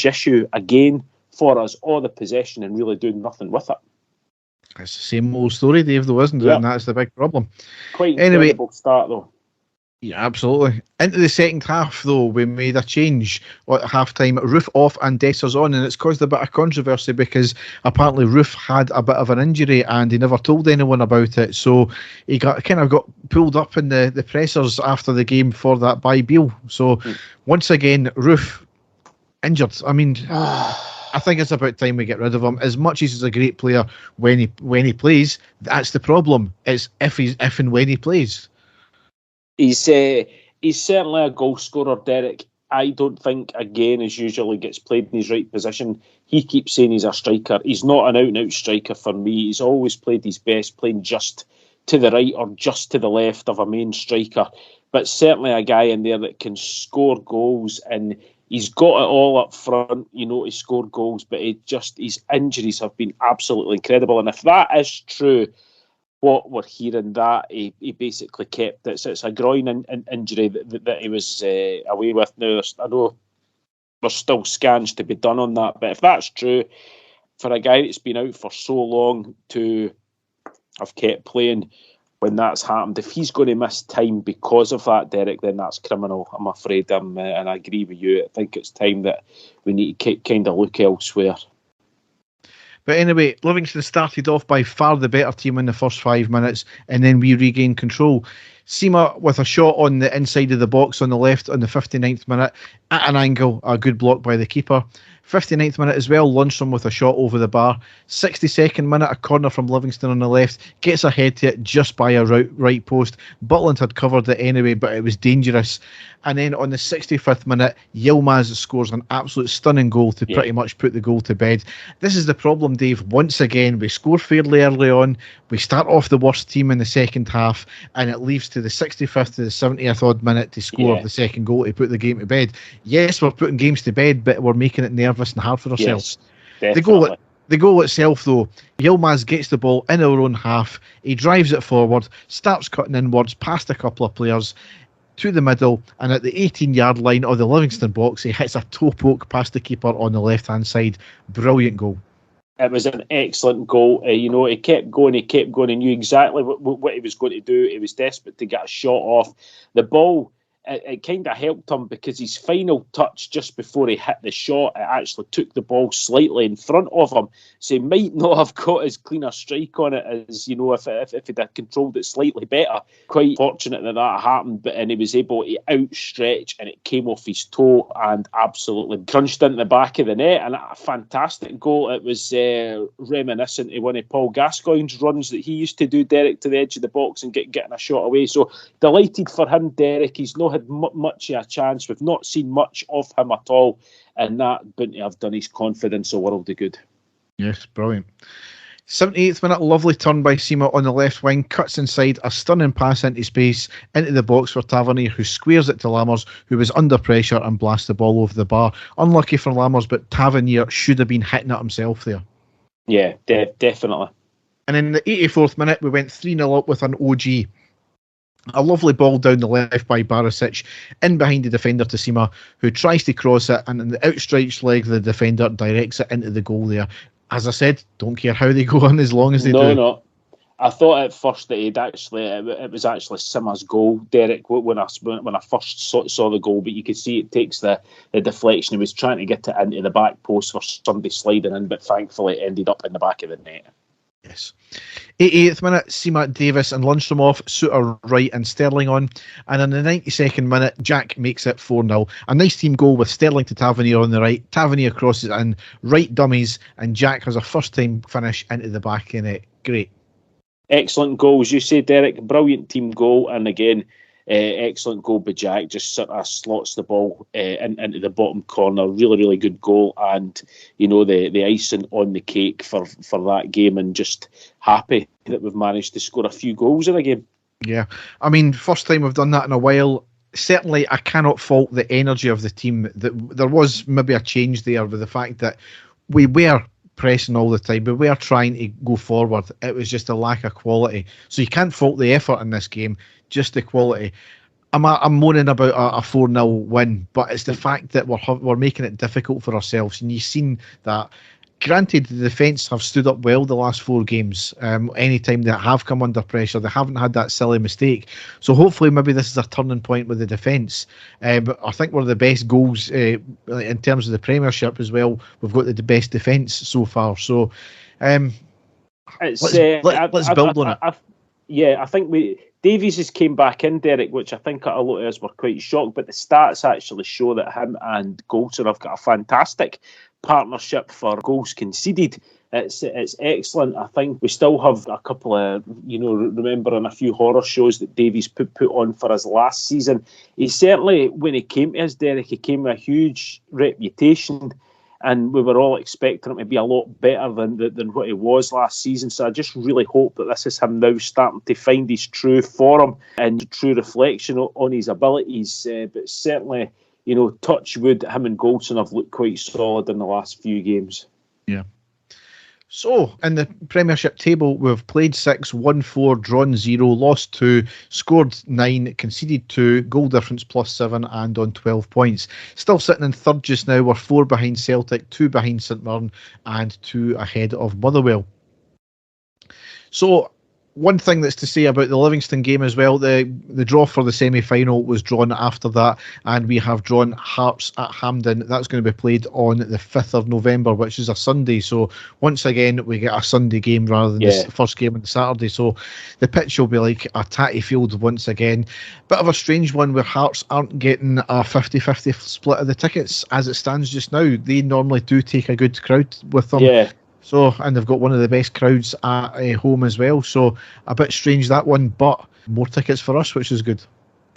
issue again for us, all the possession and really doing nothing with it. It's the same old story, Dave, though, isn't it? And that's the big problem. Quite incredible start, though. Yeah, absolutely. Into the second half, though, we made a change at half-time. Roof off and Dessers on, and it's caused a bit of controversy because apparently Roof had a bit of an injury and he never told anyone about it. So he got pulled up in the pressers after the game for that by Beale. So once again, Roof injured. I mean, I think it's about time we get rid of him. As much as he's a great player when he plays, that's the problem. It's if and when he plays. He's certainly a goal scorer, Derek. I don't think, again, as usually, gets played in his right position. He keeps saying he's a striker. He's not an out-and-out striker for me. He's always played his best playing just to the right or just to the left of a main striker. But certainly a guy in there that can score goals, and he's got it all up front, to score goals, but his injuries have been absolutely incredible. And if that is true, what we're hearing, that he basically kept it. So it's a groin injury that he was away with. Now, I know there's still scans to be done on that, but if that's true, for a guy that's been out for so long to have kept playing when that's happened, if he's going to miss time because of that, Derek, then that's criminal, I'm afraid. And I agree with you. I think it's time that we need to kind of look elsewhere. But anyway, Livingston started off by far the better team in the first 5 minutes, and then we regained control. Sima with a shot on the inside of the box on the left on the 59th minute at an angle, a good block by the keeper. 59th minute as well, Lundstrom with a shot over the bar. 62nd minute, a corner from Livingston on the left, gets a head to it just by a right post. Butland had covered it anyway, but it was dangerous. And then on the 65th minute, Yilmaz scores an absolute stunning goal to pretty much put the goal to bed. This is the problem, Dave. Once again, we score fairly early on. We start off the worst team in the second half, and it leaves to the 65th to the 70th odd minute to score the second goal to put the game to bed. Yes, we're putting games to bed, but we're making it nervous and hard for ourselves. Yes, the goal itself, though, Yilmaz gets the ball in our own half. He drives it forward, starts cutting inwards past a couple of players to the middle, and at the 18-yard line of the Livingston box, he hits a toe poke past the keeper on the left-hand side. Brilliant goal. It was an excellent goal. He kept going. He knew exactly what he was going to do. He was desperate to get a shot off. The ball, it kind of helped him because his final touch just before he hit the shot, it actually took the ball slightly in front of him. So he might not have got as clean a strike on it as, if he'd have controlled it slightly better. Quite fortunate that happened, and he was able to outstretch and it came off his toe and absolutely crunched into the back of the net. And a fantastic goal. It was reminiscent of one of Paul Gascoigne's runs that he used to do, Derek, to the edge of the box and getting a shot away. So delighted for him, Derek. He's not had much of a chance. We've not seen much of him at all, and that wouldn't have done his confidence a world of good. Yes, brilliant. 78th minute, lovely turn by Sima on the left wing, cuts inside, a stunning pass into space, into the box for Tavernier, who squares it to Lammers, who was under pressure and blasts the ball over the bar. Unlucky for Lammers, but Tavernier should have been hitting it himself there. Yeah, definitely. And in the 84th minute, we went 3-0 up with an OG. A lovely ball down the left by Barisic, in behind the defender to Sima, who tries to cross it, and in the outstretched leg, the defender directs it into the goal there. As I said, don't care how they go on as long as they do. No. I thought at first that it was actually Sima's goal, Derek, when I first saw the goal, but you could see it takes the deflection. He was trying to get it into the back post for somebody sliding in, but thankfully it ended up in the back of the net. Yes. 88th minute, Sima, Davis and Lundstrom off, Suter right and Sterling on. And in the 92nd minute, Jack makes it 4-0. A nice team goal with Sterling to Tavernier on the right. Tavernier crosses in, right dummies, and Jack has a first-time finish into the back of the net. Great. Excellent goal, as you say, Derek. Brilliant team goal. And again, excellent goal by Jack. Just sort of slots the ball into the bottom corner. Really, really good goal. And, the icing on the cake for that game, and just happy that we've managed to score a few goals in a game. Yeah. I mean, first time we've done that in a while. Certainly, I cannot fault the energy of the team. There was maybe a change there with the fact that we were pressing all the time, but we are trying to go forward. It was just a lack of quality. So you can't fault the effort in this game, just the quality. I'm moaning about a 4-0 win, but it's the fact that we're making it difficult for ourselves. And you've seen that. Granted, the defence have stood up well the last 4 games. Anytime they have come under pressure, they haven't had that silly mistake. So hopefully maybe this is a turning point with the defence. But I think we're the best goals in terms of the Premiership as well. We've got the best defence so far. So let's build on it. I think Davies has came back in, Derek, which I think a lot of us were quite shocked. But the stats actually show that him and Goldson have got a fantastic partnership for goals conceded. It's excellent. I think we still have a couple of, remembering a few horror shows that Davies put on for us last season. He certainly, when he came to us, Derek, he came with a huge reputation, and we were all expecting him to be a lot better than what he was last season. So I just really hope that this is him now starting to find his true form and true reflection on his abilities. But certainly, touch wood, him and Goldson have looked quite solid in the last few games. Yeah. So, in the Premiership table, we've played 6, won 4, drawn 0, lost 2, scored 9, conceded 2, goal difference +7, and on 12 points. Still sitting in third just now. We're 4 behind Celtic, 2 behind St Mirren, and 2 ahead of Motherwell. So, one thing that's to say about the Livingston game as well, the draw for the semi-final was drawn after that, and we have drawn Hearts at Hampden. That's going to be played on the 5th of November, which is a Sunday. So once again, we get a Sunday game rather than the first game on the Saturday. So the pitch will be like a tatty field once again. Bit of a strange one where Hearts aren't getting a 50-50 split of the tickets as it stands just now. They normally do take a good crowd with them. Yeah. So, and they've got one of the best crowds at home as well. So, a bit strange that one, but more tickets for us, which is good.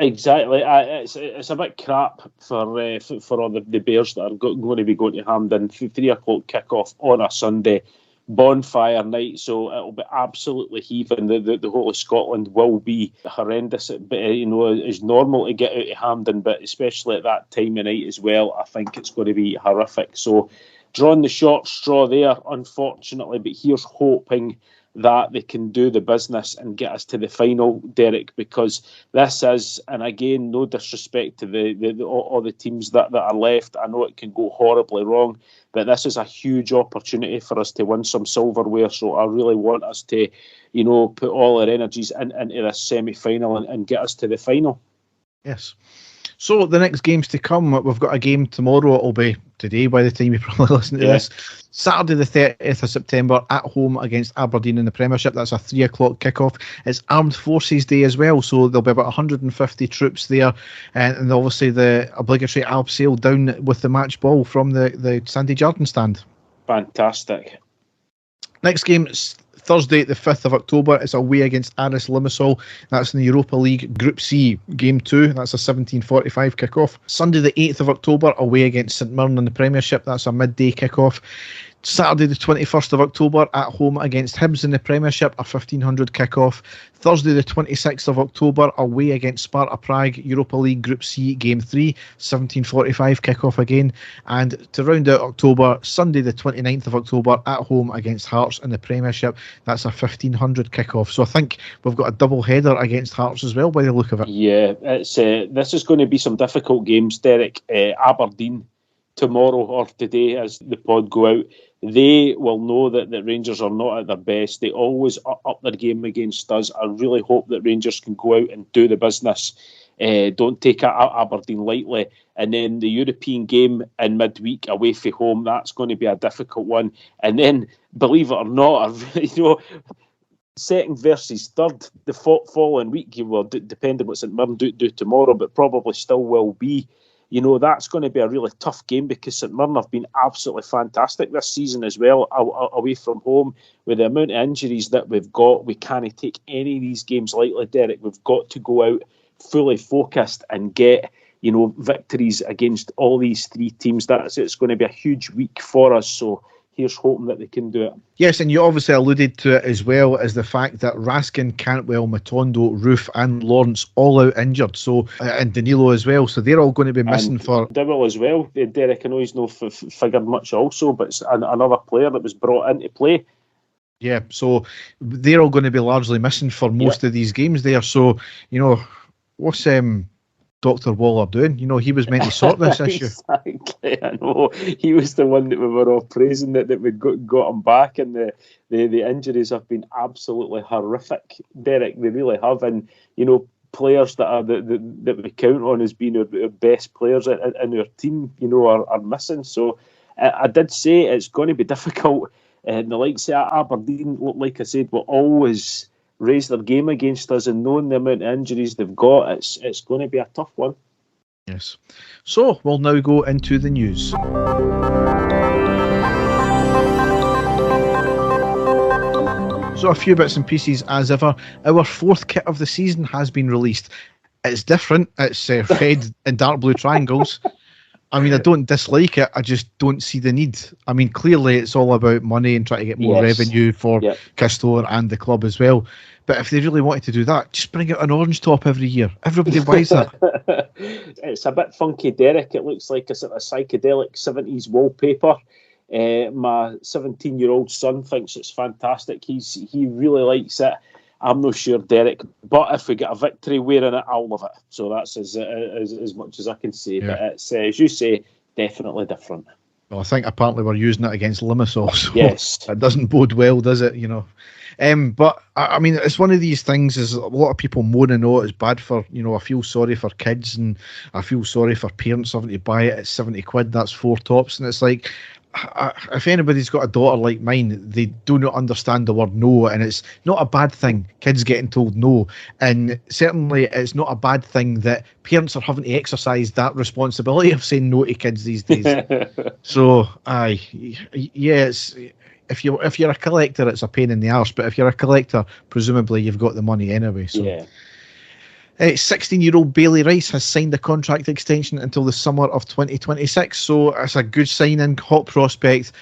Exactly. It's a bit crap for all the Bears that are going to be going to Hampden. 3 o'clock kick-off on a Sunday, bonfire night, so it'll be absolutely heaving. The whole of Scotland will be horrendous. But it's normal to get out of Hampden, but especially at that time of night as well, I think it's going to be horrific. So, drawn the short straw there, unfortunately, but here's hoping that they can do the business and get us to the final, Derek, because this is, and again, no disrespect to all the teams that are left. I know it can go horribly wrong, but this is a huge opportunity for us to win some silverware. So I really want us to, put all our energies into this semi-final and get us to the final. Yes. So the next games to come, we've got a game tomorrow. It'll be today by the time you probably listen to this. Saturday the 30th of September at home against Aberdeen in the Premiership. That's a 3 o'clock kickoff. It's Armed Forces Day as well, so there'll be about 150 troops there, and obviously the obligatory abseil down with the match ball from the Sandy Jardine stand. Fantastic. Next game is Thursday, the 5th of October. It's away against Aris Limassol. That's in the Europa League Group C, Game 2. That's a 17:45 kick-off. Sunday, the 8th of October, away against St Mirren in the Premiership. That's a midday kick-off. Saturday, the 21st of October, at home against Hibs in the Premiership, a 1500 kick-off. Thursday, the 26th of October, away against Sparta Prague, Europa League Group C, Game 3, 17:45 kick-off again. And to round out October, Sunday, the 29th of October, at home against Hearts in the Premiership. That's a 1500 kick-off. So I think we've got a double header against Hearts as well, by the look of it. Yeah, it's this is going to be some difficult games, Derek. Aberdeen tomorrow or today as the pod go out, they will know that Rangers are not at their best. They always up their game against us. I really hope that Rangers can go out and do the business. Don't take Aberdeen lightly. And then the European game in midweek away from home, that's going to be a difficult one. And then, believe it or not, second versus third the following week, well, depending what St Mirren do tomorrow, but probably still will be. That's going to be a really tough game because St Mirren have been absolutely fantastic this season as well, away from home. With the amount of injuries that we've got, we can't take any of these games lightly, Derek. We've got to go out fully focused and get, victories against all these three teams. It's going to be a huge week for us, so here's hoping that they can do it. Yes, and you obviously alluded to it as well as the fact that Raskin, Cantwell, Matondo, Roof and Lawrence all out injured, so and Danilo as well, so they're all going to be missing for... Dibble as well. Derek, I know he's not figured much also, but it's another player that was brought into play. Yeah, so they're all going to be largely missing for most of these games there, so, what's... Dr. Waller doing? He was meant to sort this issue. Exactly, I know. He was the one that we were all praising that we got him back, and the injuries have been absolutely horrific, Derek. They really have, and players that are that we count on as being our best players in our team, are missing. So I did say it's going to be difficult. And the likes of Aberdeen, like I said, will always raise their game against us, and knowing the amount of injuries they've got, it's going to be a tough one. Yes. So we'll now go into the news. So a few bits and pieces as ever. Our fourth kit of the season has been released. It's different. It's red and dark blue triangles. I mean, I don't dislike it. I just don't see the need. I mean, clearly it's all about money and trying to get more revenue for Castore and the club as well. But if they really wanted to do that, just bring out an orange top every year. Everybody buys that. It's a bit funky, Derek. It looks like a sort of psychedelic 70s wallpaper. My 17-year-old son thinks it's fantastic. He really likes it. I'm not sure, Derek, but if we get a victory wearing it, I'll love it. So that's as much as I can say. Yeah. But it's, as you say, definitely different. Well, I think apparently we're using it against Limassol, so yes, it doesn't bode well, does it? But I mean, it's one of these things. Is a lot of people moaning, "Oh, it's bad for I feel sorry for kids and I feel sorry for parents having to buy it at £70. That's 4 tops," and it's like, if anybody's got a daughter like mine, they do not understand the word no, and it's not a bad thing, kids getting told no, and certainly it's not a bad thing that parents are having to exercise that responsibility of saying no to kids these days. So yes, if you're a collector, it's a pain in the arse, but if you're a collector, presumably you've got the money anyway. So yeah. 16-year-old Bailey Rice has signed a contract extension until the summer of 2026, so it's a good signing, hot prospect.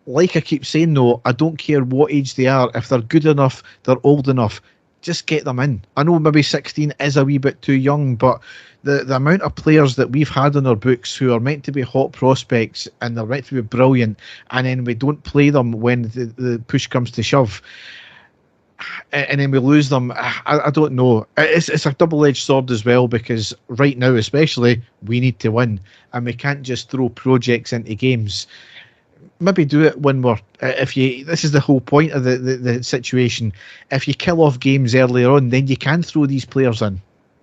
Like I keep saying though, I don't care what age they are. If they're good enough, they're old enough, just get them in. I know maybe 16 is a wee bit too young, but the amount of players that we've had on our books who are meant to be hot prospects and they're meant to be brilliant, and then we don't play them when the push comes to shove, and then we lose them. I don't know. It's a double-edged sword as well, because right now especially we need to win, and we can't just throw projects into games. Maybe do it when we're this is the whole point of the situation. If you kill off games earlier on, then you can throw these players in.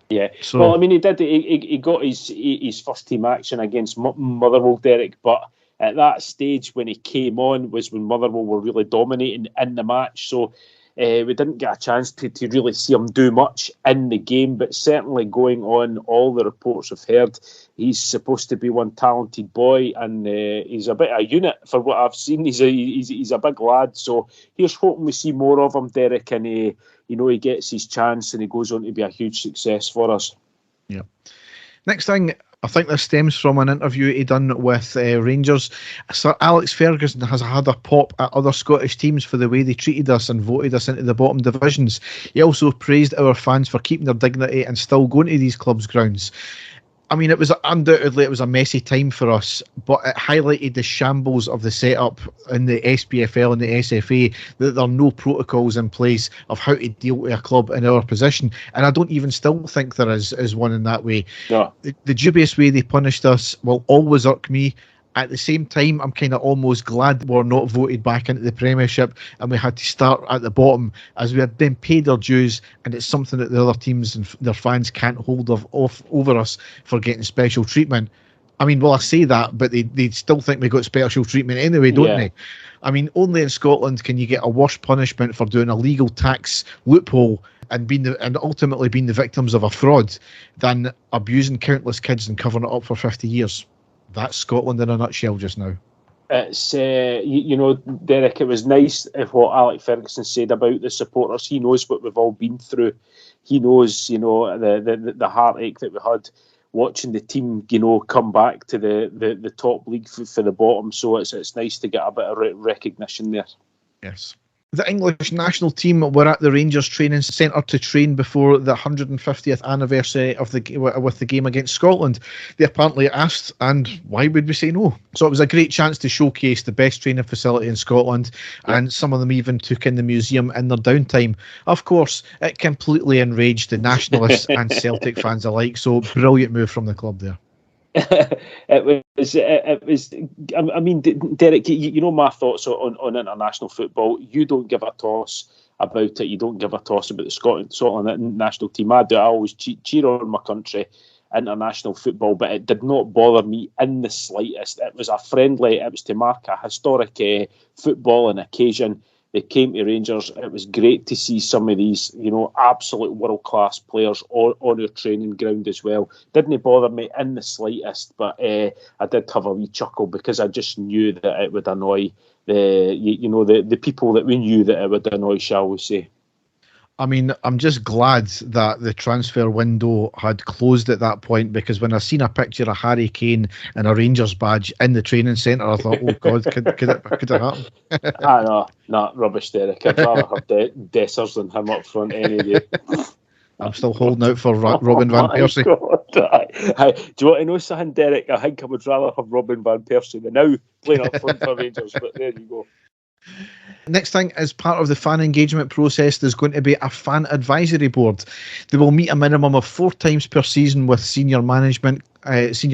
Yeah. So, well, I mean, he got his first team action against Motherwell, Derek, but at that stage when he came on was when Motherwell were really dominating in the match. So we didn't get a chance to really see him do much in the game, but certainly going on all the reports I've heard, he's supposed to be one talented boy, and he's a bit of a unit for what I've seen. He's a big lad, so here's hoping we see more of him, Derek, and he gets his chance and he goes on to be a huge success for us. Yeah. Next thing, I think this stems from an interview he done with Rangers. Sir Alex Ferguson has had a pop at other Scottish teams for the way they treated us and voted us into the bottom divisions. He also praised our fans for keeping their dignity and still going to these clubs' grounds. I mean, it was undoubtedly a messy time for us, but it highlighted the shambles of the setup in the SPFL and the SFA, that there are no protocols in place of how to deal with a club in our position. And I don't even still think there is one in that way. Yeah. The dubious way they punished us will always irk me. At the same time, I'm kind of almost glad we're not voted back into the Premiership and we had to start at the bottom, as we had then paid our dues, and it's something that the other teams and their fans can't hold over us for getting special treatment. I mean, well, I say that, but they still think we got special treatment anyway, don't they? I mean, only in Scotland can you get a worse punishment for doing a legal tax loophole and ultimately being the victims of a fraud than abusing countless kids and covering it up for 50 years. That's Scotland in a nutshell just now. It's, Derek, it was nice of what Alex Ferguson said about the supporters. He knows what we've all been through. He knows, the heartache that we had watching the team, come back to the top league for the bottom. So it's nice to get a bit of recognition there. Yes. The English national team were at the Rangers training centre to train before the 150th anniversary of with the game against Scotland. They apparently asked, and why would we say no? So it was a great chance to showcase the best training facility in Scotland, and some of them even took in the museum in their downtime. Of course, it completely enraged the nationalists and Celtic fans alike, so brilliant move from the club there. It was. I mean, Derek, you know my thoughts on international football. You don't give a toss about it. You don't give a toss about the Scotland national team. I do. I always cheer on my country, international football, but it did not bother me in the slightest. It was a friendly. It was to mark a historic footballing occasion. They came to Rangers. It was great to see some of these, absolute world-class players on our training ground as well. Didn't bother me in the slightest, but I did have a wee chuckle because I just knew that it would annoy the people that we knew that it would annoy, shall we say. I mean, I'm just glad that the transfer window had closed at that point, because when I seen a picture of Harry Kane and a Rangers badge in the training centre, I thought, oh God, could it happen? I know, not rubbish, Derek. I'd rather have Dessers than him up front any day. I'm still holding out for Robin van Persie. Do you want to know something, Derek? I think I would rather have Robin van Persie than now playing up front for Rangers, but there you go. Next thing, as part of the fan engagement process, there's going to be a fan advisory board. They will meet a minimum of 4 times per season with senior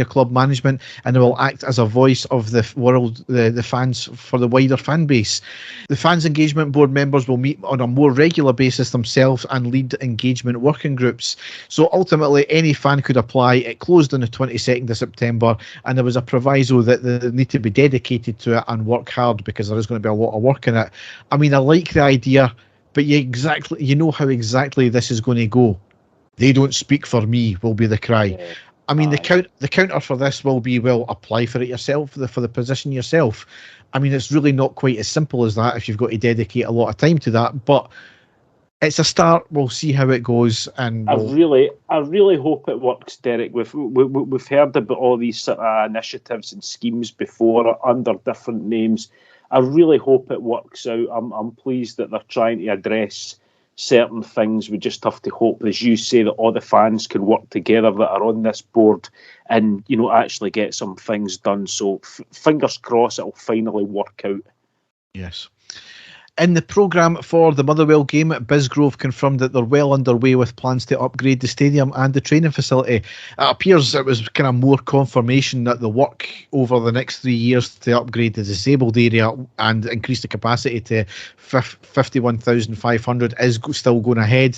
club management, and they will act as a voice of the world, the fans, for the wider fan base. The fans engagement board members will meet on a more regular basis themselves and lead engagement working groups. So ultimately, any fan could apply. It closed on the 22nd of September, and there was a proviso that they need to be dedicated to it and work hard, because there is going to be a lot of work in it. I mean, I like the idea, but you know how exactly this is going to go. They don't speak for me will be the cry. Yeah. I mean, the counter for this will be, well, apply for it yourself, for the position yourself. I mean, it's really not quite as simple as that if you've got to dedicate a lot of time to that, but it's a start. We'll see how it goes. And I really hope it works, Derek. We've heard about all these sort of initiatives and schemes before under different names. I really hope it works out. I'm pleased that they're trying to address certain things. We just have to hope, as you say, that all the fans can work together that are on this board and, you know, actually get some things done. So fingers crossed it'll finally work out. Yes. In the programme for the Motherwell game, Bisgrove confirmed that they're well underway with plans to upgrade the stadium and the training facility. It appears it was kind of more confirmation that the work over the next 3 years to upgrade the disabled area and increase the capacity to 51,500 is still going ahead.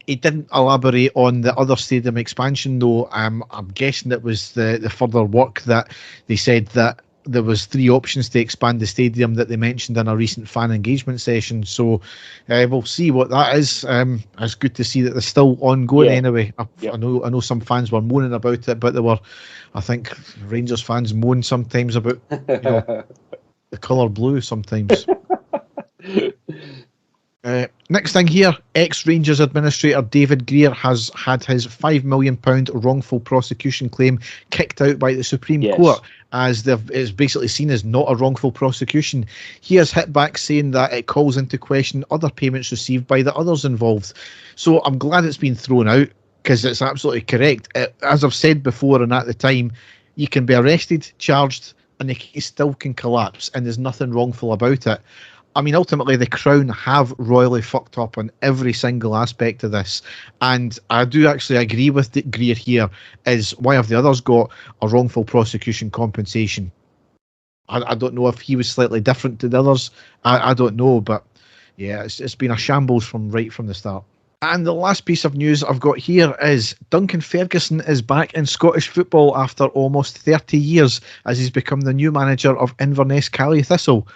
He didn't elaborate on the other stadium expansion, though. I'm guessing it was the further work that they said that there was 3 options to expand the stadium that they mentioned in a recent fan engagement session. So we'll see what that is. It's good to see that they're still ongoing anyway. I know some fans were moaning about it, but I think Rangers fans moan sometimes about the colour blue sometimes. Next thing here, ex-Rangers administrator David Greer has had his £5 million wrongful prosecution claim kicked out by the Supreme Court, as it's basically seen as not a wrongful prosecution. He has hit back saying that it calls into question other payments received by the others involved. So I'm glad it's been thrown out, because it's absolutely correct. As I've said before and at the time, you can be arrested, charged, and the case still can collapse, and there's nothing wrongful about it. I mean, ultimately, the Crown have royally fucked up on every single aspect of this. And I do actually agree with Greer here, is why have the others got a wrongful prosecution compensation? I don't know if he was slightly different to the others. I don't know, but yeah, it's been a shambles from the start. And the last piece of news I've got here is Duncan Ferguson is back in Scottish football after almost 30 years, as he's become the new manager of Inverness Cally Thistle.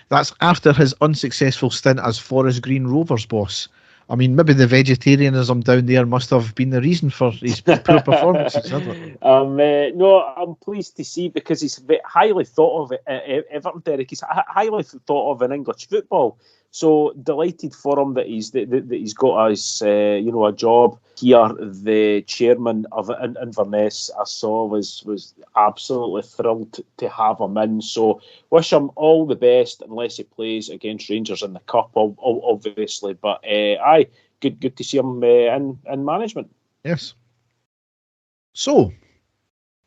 That's after his unsuccessful stint as Forest Green Rovers boss. I mean, maybe the vegetarianism down there must have been the reason for his poor performances, hasn't it? No, I'm pleased to see, because he's highly thought of Everton, Derek. He's highly thought of in English football. So delighted for him that he's got his a job here. The chairman of Inverness, I saw, was absolutely thrilled to have him in. So wish him all the best, unless he plays against Rangers in the cup, obviously. But good to see him in management. Yes. So,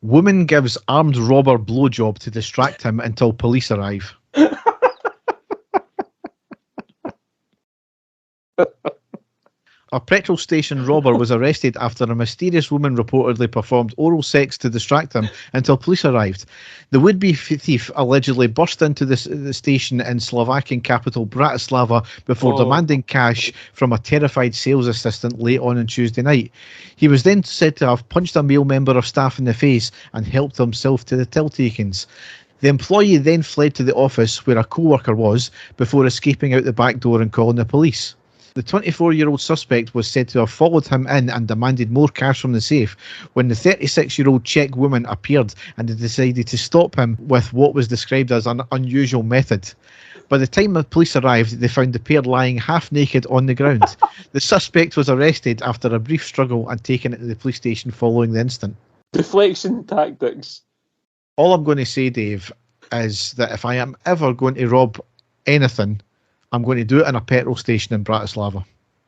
woman gives armed robber blowjob to distract him until police arrive. A petrol station robber was arrested after a mysterious woman reportedly performed oral sex to distract him until police arrived. The would-be thief allegedly burst into the station in Slovakian capital Bratislava before demanding cash from a terrified sales assistant late on Tuesday night. He was then said to have punched a male member of staff in the face and helped himself to the till takings. The employee then fled to the office where a co-worker was before escaping out the back door and calling the police. The 24-year-old suspect was said to have followed him in and demanded more cash from the safe when the 36-year-old Czech woman appeared and they decided to stop him with what was described as an unusual method. By the time the police arrived, they found the pair lying half naked on the ground. The suspect was arrested after a brief struggle and taken into the police station following the incident. Deflection tactics. All I'm going to say, Dave, is that if I am ever going to rob anything, I'm going to do it in a petrol station in Bratislava.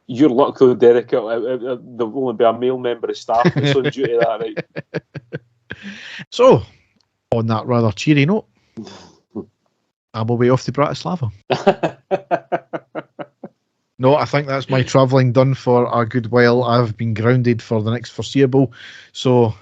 Your luck though, Derek. There'll only be a male member of staff that's on duty that night. So, on that rather cheery note, I'm away off to Bratislava. No, I think that's my travelling done for a good while. I've been grounded for the next foreseeable. So,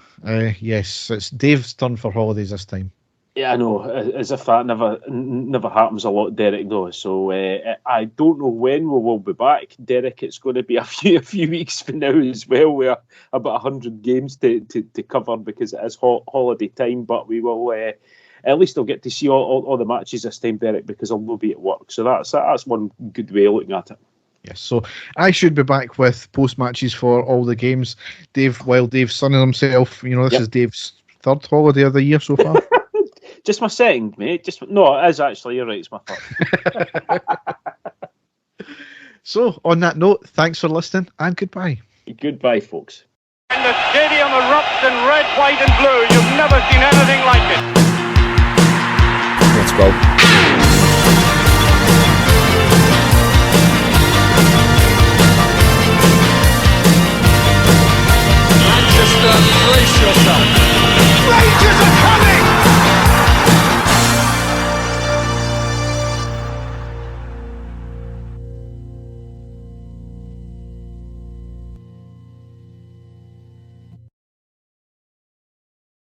yes, it's Dave's turn for holidays this time. Yeah, I know. As if that never happens a lot, Derek, though. So I don't know when we will be back, Derek. It's going to be a few weeks from now as well. We're about 100 games to cover because it is holiday time. But we will at least I'll get to see all the matches this time, Derek, because I'll not be at work. So that's one good way of looking at it. Yes, so I should be back with post matches for all the games. While Dave's sunning himself, this is Dave's third holiday of the year so far. Just my second, mate. No, it is actually. You're right. It's my third. So, on that note, thanks for listening and goodbye. Goodbye, folks. And the stadium erupts in red, white, and blue. You've never seen anything like it. Let's go.